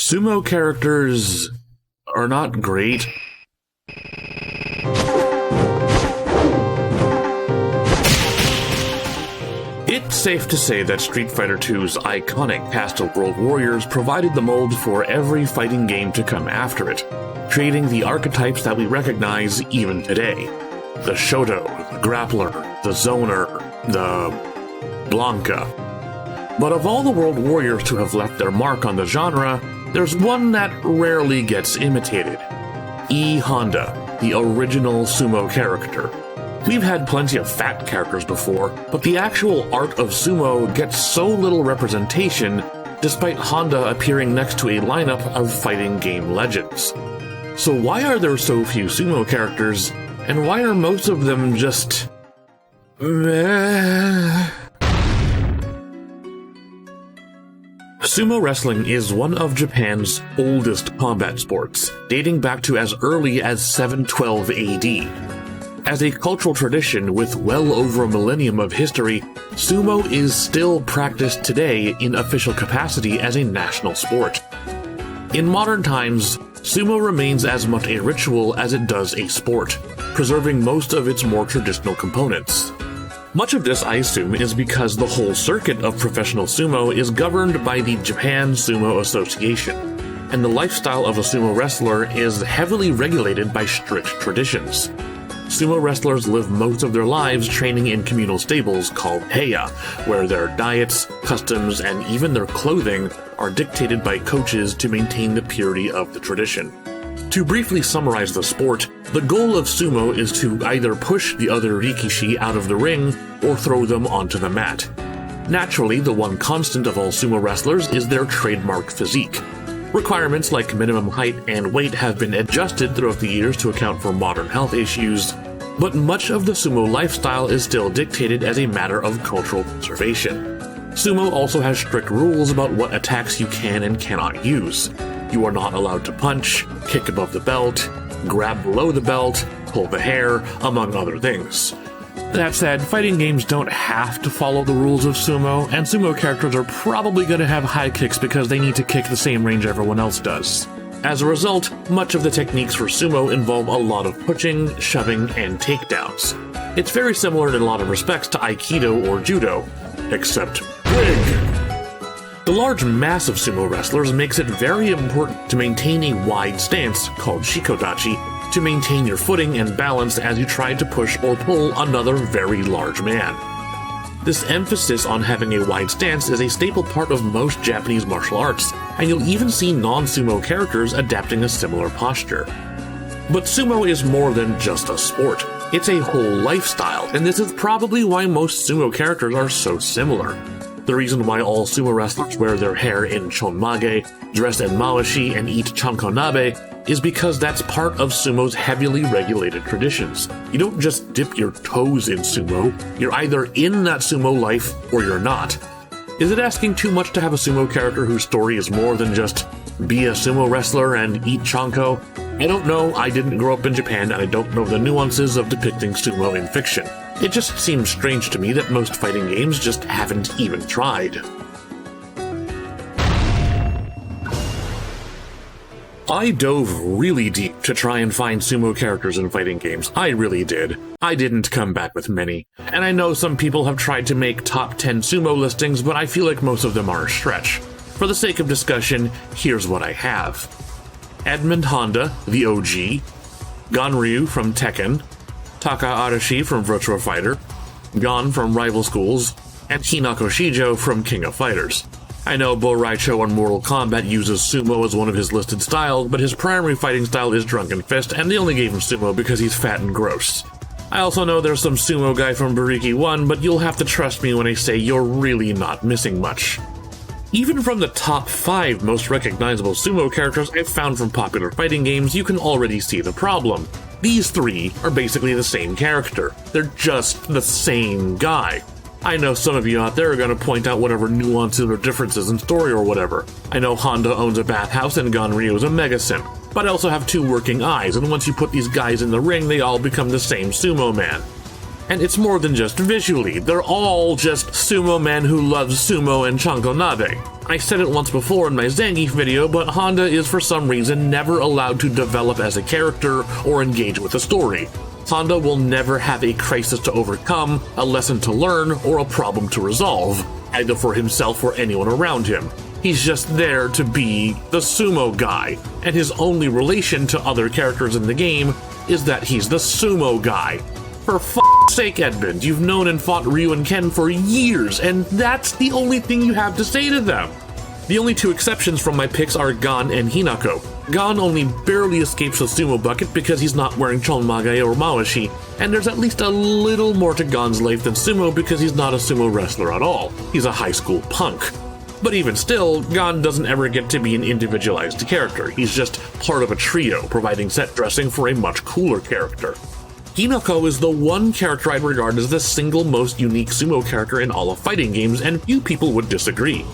Sumo characters are not great. It's safe to say that Street Fighter II's iconic cast of World Warriors provided the mold for every fighting game to come after it, creating the archetypes that we recognize even today. The Shoto, the Grappler, the Zoner, the Blanca. But of all the World Warriors to have left their mark on the genre, there's one that rarely gets imitated. E.honda, the original sumo character. We've had plenty of fat characters before, but the actual art of sumo gets so little representation, despite Honda appearing next to a lineup of fighting game legends. So why are there so few sumo characters, and why are most of them just... meh? Sumo wrestling is one of Japan's oldest combat sports, dating back to as early as 712 AD. As a cultural tradition with well over a millennium of history, sumo is still practiced today in official capacity as a national sport. In modern times, sumo remains as much a ritual as it does a sport, preserving most of its more traditional components. Much of this, I assume, is because the whole circuit of professional sumo is governed by the Japan Sumo Association, and the lifestyle of a sumo wrestler is heavily regulated by strict traditions. Sumo wrestlers live most of their lives training in communal stables called heya, where their diets, customs, and even their clothing are dictated by coaches to maintain the purity of the tradition. To briefly summarize the sport, the goal of sumo is to either push the other rikishi out of the ring or throw them onto the mat. Naturally, the one constant of all sumo wrestlers is their trademark physique. Requirements like minimum height and weight have been adjusted throughout the years to account for modern health issues, but much of the sumo lifestyle is still dictated as a matter of cultural preservation. Sumo also has strict rules about what attacks you can and cannot use. You are not allowed to punch, kick above the belt, grab below the belt, pull the hair, among other things. That said, fighting games don't have to follow the rules of sumo, and sumo characters are probably going to have high kicks because they need to kick the same range everyone else does. As a result, much of the techniques for sumo involve a lot of pushing, shoving, and takedowns. It's very similar in a lot of respects to Aikido or Judo, except big. The large mass of sumo wrestlers makes it very important to maintain a wide stance, called shikodachi, to maintain your footing and balance as you try to push or pull another very large man. This emphasis on having a wide stance is a staple part of most Japanese martial arts, and you'll even see non-sumo characters adapting a similar posture. But sumo is more than just a sport. It's a whole lifestyle, and this is probably why most sumo characters are so similar. The reason why all sumo wrestlers wear their hair in chonmage, dress in mawashi, and eat chankonabe is because that's part of sumo's heavily regulated traditions. You don't just dip your toes in sumo, you're either in that sumo life or you're not. Is it asking too much to have a sumo character whose story is more than just be a sumo wrestler and eat chanko? I don't know, I didn't grow up in Japan and I don't know the nuances of depicting sumo in fiction. It just seems strange to me that most fighting games just haven't even tried. I dove really deep to try and find sumo characters in fighting games. I really did. I didn't come back with many. And I know some people have tried to make top 10 sumo listings, but I feel like most of them are a stretch. For the sake of discussion, here's what I have. Edmund Honda, the OG, Ganryu from Tekken, Taka Arashi from Virtua Fighter, Gon from Rival Schools, and Hinako Shijo from King of Fighters. I know Bo Raicho on Mortal Kombat uses sumo as one of his listed styles, but his primary fighting style is Drunken Fist, and they only gave him sumo because he's fat and gross. I also know there's some sumo guy from Bariki 1, but you'll have to trust me when I say you're really not missing much. Even from the top 5 most recognizable sumo characters I've found from popular fighting games, you can already see the problem. These 3 are basically the same character. They're just the same guy. I know some of you out there are going to point out whatever nuances or differences in story or whatever. I know Honda owns a bathhouse and Ganryu is a mega simp, but I also have 2 working eyes, and once you put these guys in the ring, they all become the same sumo man. And it's more than just visually, they're all just sumo men who love sumo and chankonabe. I said it once before in my Zangief video, but Honda is for some reason never allowed to develop as a character or engage with the story. Honda will never have a crisis to overcome, a lesson to learn, or a problem to resolve, either for himself or anyone around him. He's just there to be the sumo guy, and his only relation to other characters in the game is that he's the sumo guy. For f***'s sake, Edmund, you've known and fought Ryu and Ken for years, and that's the only thing you have to say to them. The only two exceptions from my picks are Gon and Hinako. Gon only barely escapes the sumo bucket because he's not wearing chonmage or mawashi, and there's at least a little more to Gon's life than sumo because he's not a sumo wrestler at all. He's a high school punk. But even still, Gon doesn't ever get to be an individualized character. He's just part of a trio, providing set dressing for a much cooler character. Hinako is the one character I'd regard as the single most unique sumo character in all of fighting games, and few people would disagree.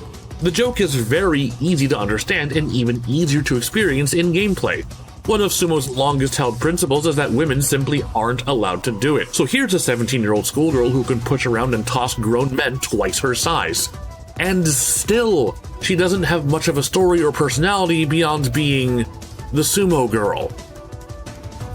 The joke is very easy to understand and even easier to experience in gameplay. One of sumo's longest held principles is that women simply aren't allowed to do it. So here's a 17-year-old schoolgirl who can push around and toss grown men twice her size. And still, she doesn't have much of a story or personality beyond being the sumo girl.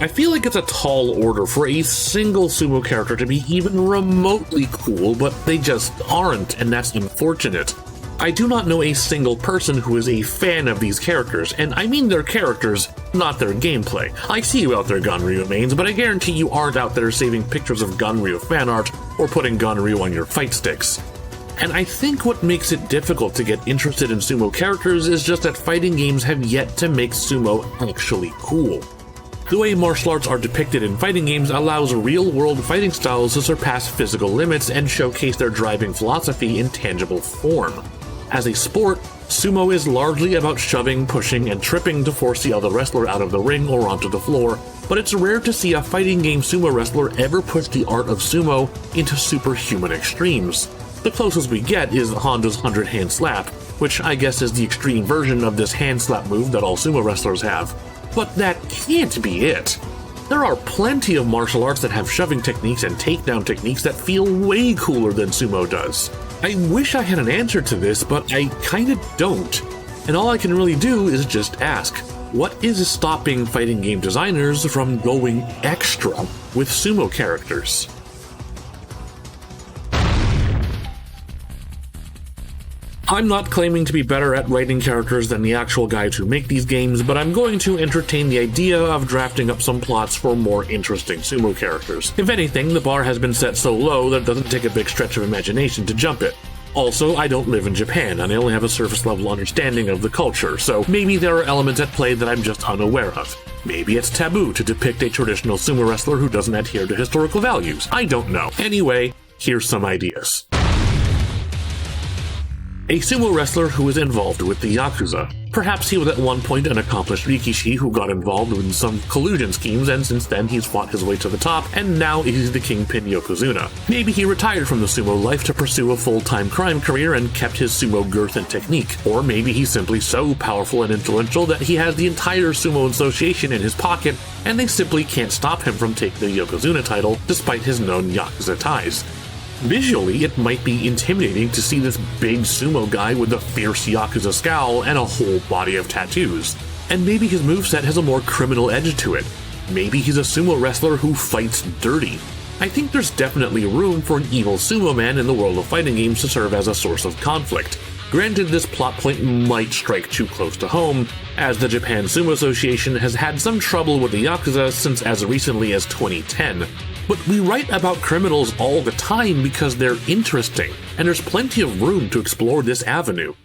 I feel like it's a tall order for a single sumo character to be even remotely cool, but they just aren't, and that's unfortunate. I do not know a single person who is a fan of these characters, and I mean their characters, not their gameplay. I see you out there, Ganryu mains, but I guarantee you aren't out there saving pictures of Ganryu fan art or putting Ganryu on your fight sticks. And I think what makes it difficult to get interested in sumo characters is just that fighting games have yet to make sumo actually cool. The way martial arts are depicted in fighting games allows real-world fighting styles to surpass physical limits and showcase their driving philosophy in tangible form. As a sport, sumo is largely about shoving, pushing, and tripping to force the other wrestler out of the ring or onto the floor, but it's rare to see a fighting game sumo wrestler ever push the art of sumo into superhuman extremes. The closest we get is Honda's 100-hand slap, which I guess is the extreme version of this hand slap move that all sumo wrestlers have. But that can't be it. There are plenty of martial arts that have shoving techniques and takedown techniques that feel way cooler than sumo does. I wish I had an answer to this, but I kinda don't. And all I can really do is just ask, what is stopping fighting game designers from going extra with sumo characters? I'm not claiming to be better at writing characters than the actual guys who make these games, but I'm going to entertain the idea of drafting up some plots for more interesting sumo characters. If anything, the bar has been set so low that it doesn't take a big stretch of imagination to jump it. Also, I don't live in Japan, and I only have a surface-level understanding of the culture, so maybe there are elements at play that I'm just unaware of. Maybe it's taboo to depict a traditional sumo wrestler who doesn't adhere to historical values. I don't know. Anyway, here's some ideas. A sumo wrestler who is involved with the Yakuza. Perhaps he was at one point an accomplished rikishi who got involved in some collusion schemes, and since then he's fought his way to the top, and now he's the kingpin Yokozuna. Maybe he retired from the sumo life to pursue a full-time crime career and kept his sumo girth and technique. Or maybe he's simply so powerful and influential that he has the entire sumo association in his pocket, and they simply can't stop him from taking the Yokozuna title despite his known Yakuza ties. Visually, it might be intimidating to see this big sumo guy with a fierce Yakuza scowl and a whole body of tattoos. And maybe his moveset has a more criminal edge to it. Maybe he's a sumo wrestler who fights dirty. I think there's definitely room for an evil sumo man in the world of fighting games to serve as a source of conflict. Granted, this plot point might strike too close to home, as the Japan Sumo Association has had some trouble with the Yakuza since as recently as 2010. But we write about criminals all the time because they're interesting, and there's plenty of room to explore this avenue.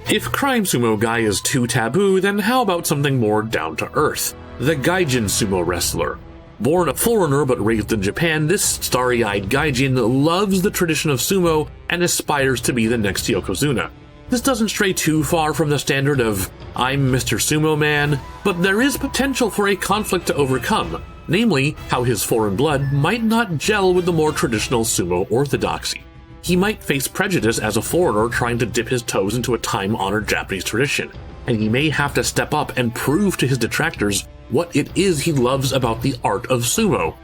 If crime sumo guy is too taboo, then how about something more down to earth? The Gaijin sumo wrestler. Born a foreigner but raised in Japan, this starry-eyed Gaijin loves the tradition of sumo and aspires to be the next Yokozuna. This doesn't stray too far from the standard of, I'm Mr. Sumo Man, but there is potential for a conflict to overcome, namely, how his foreign blood might not gel with the more traditional sumo orthodoxy. He might face prejudice as a foreigner trying to dip his toes into a time-honored Japanese tradition, and he may have to step up and prove to his detractors what it is he loves about the art of sumo.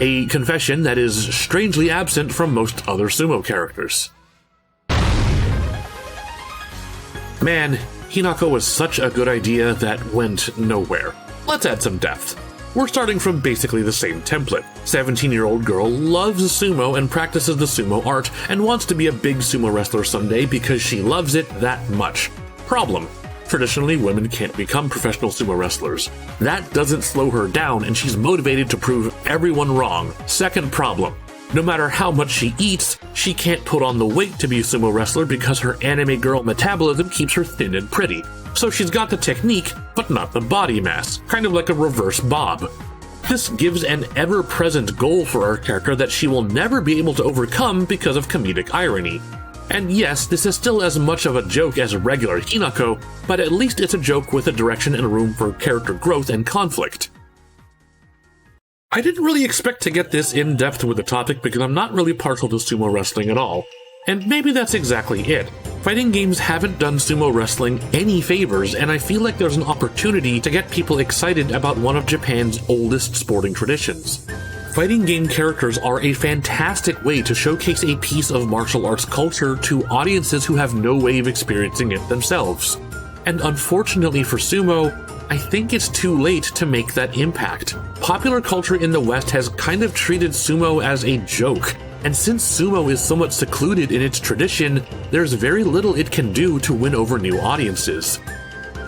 A confession that is strangely absent from most other sumo characters. Man, Hinako was such a good idea that went nowhere. Let's add some depth. We're starting from basically the same template. 17-year-old girl loves sumo and practices the sumo art and wants to be a big sumo wrestler someday because she loves it that much. Problem: traditionally, women can't become professional sumo wrestlers. That doesn't slow her down, and she's motivated to prove everyone wrong. Second problem: no matter how much she eats, she can't put on the weight to be a sumo wrestler because her anime girl metabolism keeps her thin and pretty. So she's got the technique, but not the body mass, kind of like a reverse Bob. This gives an ever-present goal for our character that she will never be able to overcome because of comedic irony. And yes, this is still as much of a joke as regular Hinako, but at least it's a joke with a direction and room for character growth and conflict. I didn't really expect to get this in-depth with the topic because I'm not really partial to sumo wrestling at all. And maybe that's exactly it. Fighting games haven't done sumo wrestling any favors, and I feel like there's an opportunity to get people excited about one of Japan's oldest sporting traditions. Fighting game characters are a fantastic way to showcase a piece of martial arts culture to audiences who have no way of experiencing it themselves. And unfortunately for sumo, I think it's too late to make that impact. Popular culture in the West has kind of treated sumo as a joke, and since sumo is somewhat secluded in its tradition, there's very little it can do to win over new audiences.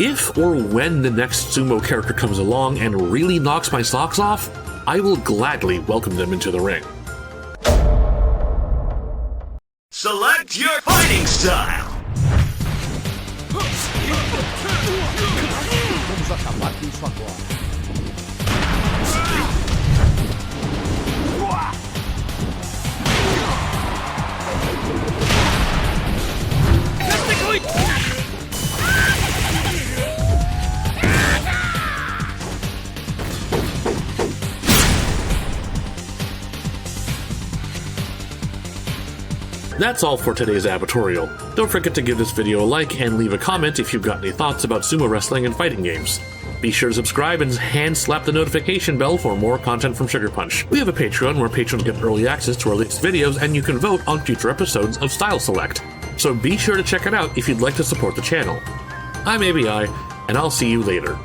If or when the next sumo character comes along and really knocks my socks off, I will gladly welcome them into the ring. Select your fighting style! Vamos acabar com isso agora. That's all for today's advertorial. Don't forget to give this video a like and leave a comment if you've got any thoughts about sumo wrestling and fighting games. Be sure to subscribe and hand slap the notification bell for more content from Sugar Punch. We have a Patreon where patrons get early access to our latest videos, and you can vote on future episodes of Style Select. So be sure to check it out if you'd like to support the channel. I'm ABI, and I'll see you later.